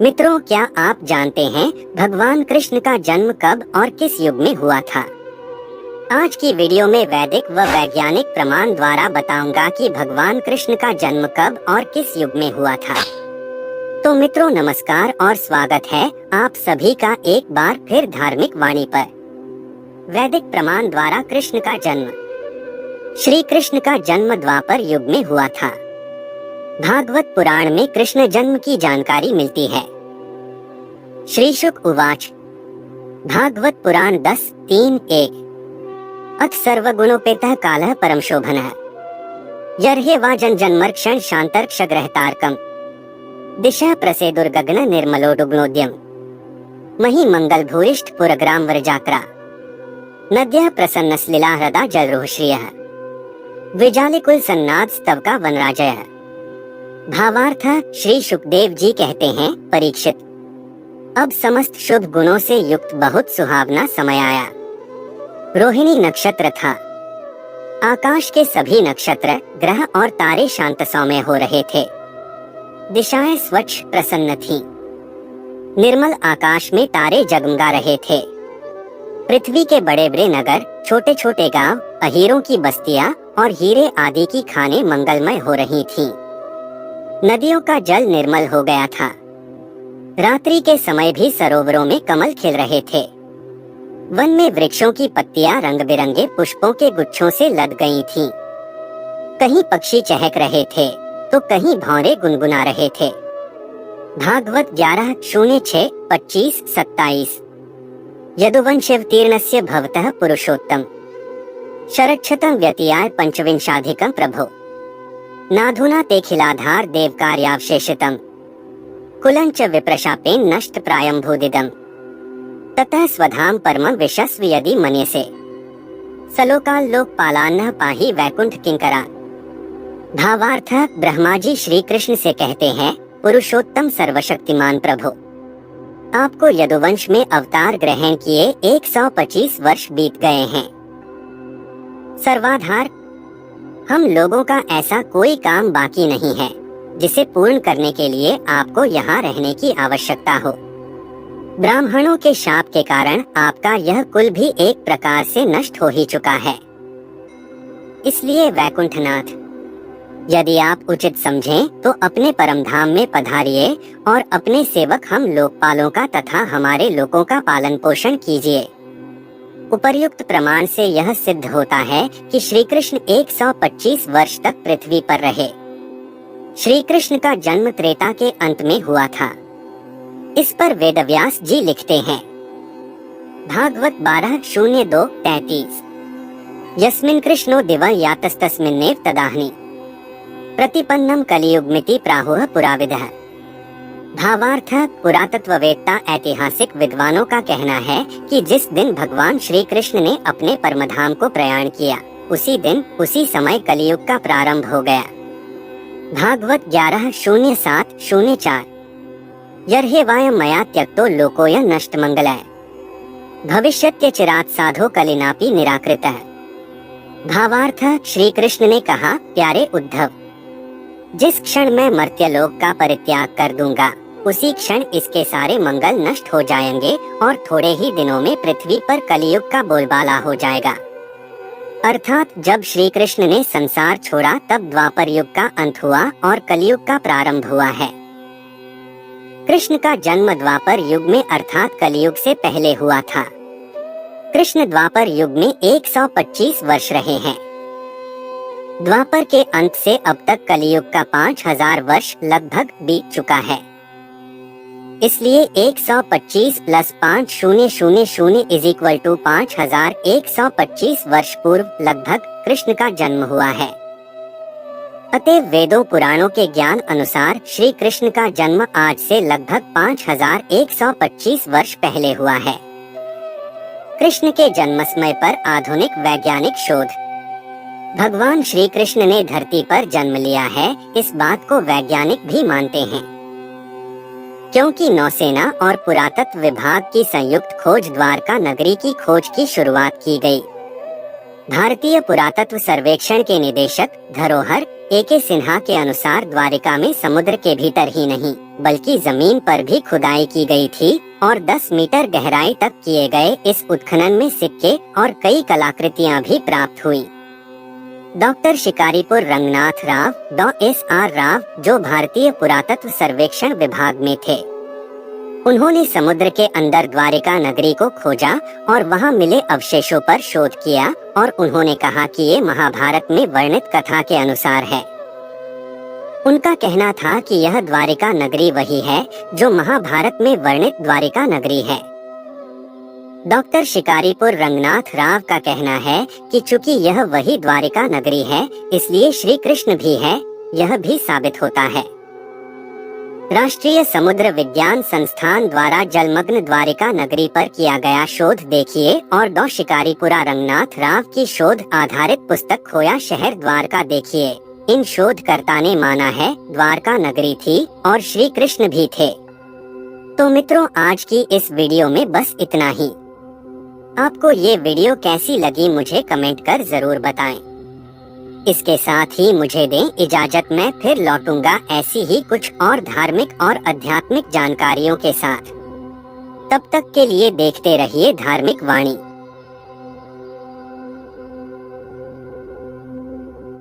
मित्रों, क्या आप जानते हैं भगवान कृष्ण का जन्म कब और किस युग में हुआ था? आज की वीडियो में वैदिक व वैज्ञानिक प्रमाण द्वारा बताऊंगा कि भगवान कृष्ण का जन्म कब और किस युग में हुआ था। तो मित्रों, नमस्कार और स्वागत है आप सभी का एक बार फिर धार्मिक वाणी पर। वैदिक प्रमाण द्वारा कृष्ण का जन्म। श्री कृष्ण का जन्म द्वापर युग में हुआ था। भागवत पुराण में कृष्ण जन्म की जानकारी मिलती है। श्री शुक उवाच, भागवत पुराण 10:3-1 अथ सर्वगुणोपेतः कालः परम शोभनः यर्हे वा जन्मर्क्षण शांतर्क्षग्रहतारकम् दिशः प्रसेदुर्गगन निर्मलोडुग्नोद्यम मही मंगल भूरिष्ठ पुरग्राम वरजाक्रा नद्यः प्रसन्नस्लिला हृदा जलरोहश्रियः विजालिकुल सन्नाद स्तवका वनराजयः। भावार्थ, श्री सुखदेव जी कहते हैं, परीक्षित, अब समस्त शुभ गुणों से युक्त बहुत सुहावना समय आया। रोहिणी नक्षत्र था। आकाश के सभी नक्षत्र, ग्रह और तारे शांत सौम्य हो रहे थे। दिशाएं स्वच्छ प्रसन्न थीं। निर्मल आकाश में तारे जगमगा रहे थे। पृथ्वी के बड़े बड़े नगर, छोटे छोटे गांव, अहीरों की बस्तियां और हीरे आदि की खानें मंगलमय हो रही थीं। नदियों का जल निर्मल हो गया था। रात्रि के समय भी सरोवरों में कमल खिल रहे थे। वन में वृक्षों की पत्तियां रंग बिरंगे पुष्पों के गुच्छों से लद गई थीं। कहीं पक्षी चहक रहे थे तो कहीं भौरे गुनगुना रहे थे। भागवत 11:06-25-27 यदुवंशवतीर्णस्य भवतः पुरुषोत्तम शरक्षतं व्यतीयाय पंचविंशाधिकं प्रभो नाधुना ते खिलाधार देव कार्यावशेषितम् कुलंच विप्रशापेन नष्ट प्रायं भूदिदम् ततः स्वधाम परमं विशस्व यदि मन्यसे सलोकाल लोकपालान्नः पाहि वैकुंठ किंकरा। भावार्थ, ब्रह्मा जी श्री कृष्ण से कहते हैं, पुरुषोत्तम सर्वशक्तिमान प्रभु, आपको यदुवंश में अवतार ग्रहण किए 125 वर्ष बीत गए हैं। सर्वाधार, हम लोगों का ऐसा कोई काम बाकी नहीं है जिसे पूर्ण करने के लिए आपको यहाँ रहने की आवश्यकता हो। ब्राह्मणों के शाप के कारण आपका यह कुल भी एक प्रकार से नष्ट हो ही चुका है। इसलिए वैकुंठनाथ, यदि आप उचित समझें तो अपने परम धाम में पधारिए और अपने सेवक हम लोकपालों का तथा हमारे लोगों का पालन पोषण कीजिए। उपर्युक्त प्रमाण से यह सिद्ध होता है कि श्री कृष्ण 125 वर्ष तक पृथ्वी पर रहे। श्री कृष्ण का जन्म त्रेता के अंत में हुआ था। इस पर वेदव्यास जी लिखते हैं, भागवत 12:02-33 यस्मिन् कृष्णो दिवं यातस्तस्मिन्नेव तदाह्नि प्रतिपन्नम कलियुगमिति प्राहुः पुराविदः। भावार्थ, पुरातत्ववेत्ता ऐतिहासिक विद्वानों का कहना है कि जिस दिन भगवान श्री कृष्ण ने अपने परमधाम को प्रयाण किया, उसी दिन उसी समय कलियुग का प्रारंभ हो गया। भागवत 11:07-04 यर्हे वायं मया त्यक्तो लोकोऽयं नष्ट मंगलः भविष्यत्य चिरात् साधो कलिनापि निराकृतः। भावार्थ, श्री कृष्ण ने कहा, प्यारे उद्धव, जिस क्षण मैं मर्त्यलोक का परित्याग कर दूंगा, उसी क्षण इसके सारे मंगल नष्ट हो जाएंगे और थोड़े ही दिनों में पृथ्वी पर कलियुग का बोलबाला हो जाएगा। अर्थात जब श्री कृष्ण ने संसार छोड़ा तब द्वापर युग का अंत हुआ और कलियुग का प्रारंभ हुआ है। कृष्ण का जन्म द्वापर युग में अर्थात कलियुग से पहले हुआ था। कृष्ण द्वापर युग में 125 वर्ष रहे हैं। द्वापर के अंत से अब तक कलियुग का 5000 वर्ष लगभग बीत चुका है। इसलिए 125 + 5000 = 5125 वर्ष पूर्व लगभग कृष्ण का जन्म हुआ है। अतएव वेदों पुराणों के ज्ञान अनुसार श्री कृष्ण का जन्म आज से लगभग 5125 वर्ष पहले हुआ है। कृष्ण के जन्म समय पर आधुनिक वैज्ञानिक शोध। भगवान श्री कृष्ण ने धरती पर जन्म लिया है, इस बात को वैज्ञानिक भी मानते हैं, क्योंकि नौसेना और पुरातत्व विभाग की संयुक्त खोज द्वारका नगरी की खोज की शुरुआत की गई। भारतीय पुरातत्व सर्वेक्षण के निदेशक धरोहर A.K. सिन्हा के अनुसार द्वारिका में समुद्र के भीतर ही नहीं बल्कि जमीन पर भी खुदाई की गई थी और 10 मीटर गहराई तक किए गए इस उत्खनन में सिक्के और कई कलाकृतियां भी प्राप्त हुई। डॉक्टर शिकारीपुर रंगनाथ राव, डॉ.एस.आर. राव, जो भारतीय पुरातत्व सर्वेक्षण विभाग में थे, उन्होंने समुद्र के अंदर द्वारिका नगरी को खोजा और वहां मिले अवशेषों पर शोध किया और उन्होंने कहा कि ये महाभारत में वर्णित कथा के अनुसार है। उनका कहना था कि यह द्वारिका नगरी वही है जो महाभारत में वर्णित द्वारिका नगरी है। डॉक्टर शिकारीपुर रंगनाथ राव का कहना है कि चूंकि यह वही द्वारिका नगरी है, इसलिए श्री कृष्ण भी है, यह भी साबित होता है। राष्ट्रीय समुद्र विज्ञान संस्थान द्वारा जलमग्न द्वारिका नगरी पर किया गया शोध देखिए और डॉ शिकारीपुरा रंगनाथ राव की शोध आधारित पुस्तक खोया शहर द्वारका देखिए। इन शोधकर्ता ने माना है द्वारका नगरी थी और श्री कृष्ण भी थे। तो मित्रों, आज की इस वीडियो में बस इतना ही। आपको ये वीडियो कैसी लगी मुझे कमेंट कर जरूर बताएं। इसके साथ ही मुझे दें इजाजत, मैं फिर लौटूंगा ऐसी ही कुछ और धार्मिक और आध्यात्मिक जानकारियों के साथ। तब तक के लिए देखते रहिए धार्मिक वाणी।